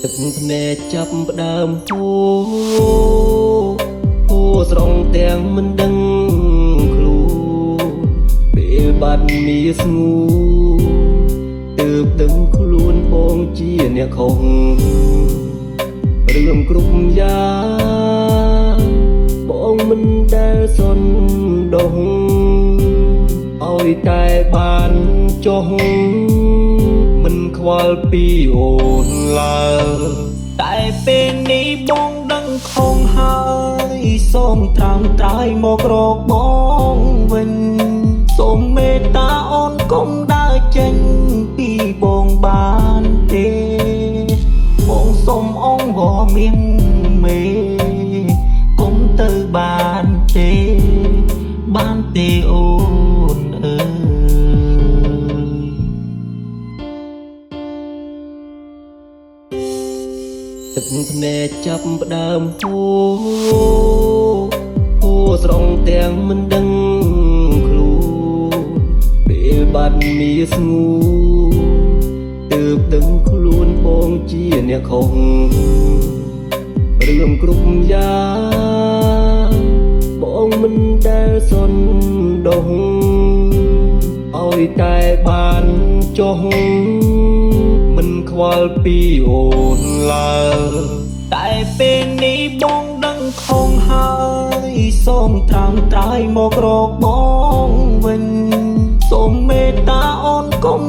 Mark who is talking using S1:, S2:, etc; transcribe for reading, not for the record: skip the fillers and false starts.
S1: ទឹកភ្នែកចាប់ផ្ដើមហូរហូរស្រង់ទាំងមិនដឹងខ្លួនពេលបាត់មានស្ងួនទើបដឹងខ្លួនបងជាអ្នកខុសរឿងគ្រប់យ៉ាងបងមិនដែលសន្តោសឲ្យតែបានចុះមិនខ្វល់ពីអូនឡើយតែពេលនេះបងដឹងខំហើយសូមត្រាំត្រៃមករកបងវិញសូមមេត្តាអូនកុំដើរចេញពីបងបានទេបងសូមអងវមានមេកុំទៅបានទេអូនអើយទឹកភ្នែកចាប់ផ្ដើមហូរហូរស្រង់ទាំងមិនដឹងខ្លួនពេលបាត់មានស្ងួនទើបដឹងខ្លួនបងជាអ្នកខុសរឿងគ្រប់យ៉ាងបងមិនដែលសន្តោសឲ្យតែបានចុះមិនខ្វល់ពីអូនឡើយតែពេលនេះបងដឹងខំហើយសូមត្រាំត្រៃមករកបងវិញសូមមេត្តាអូនកុំ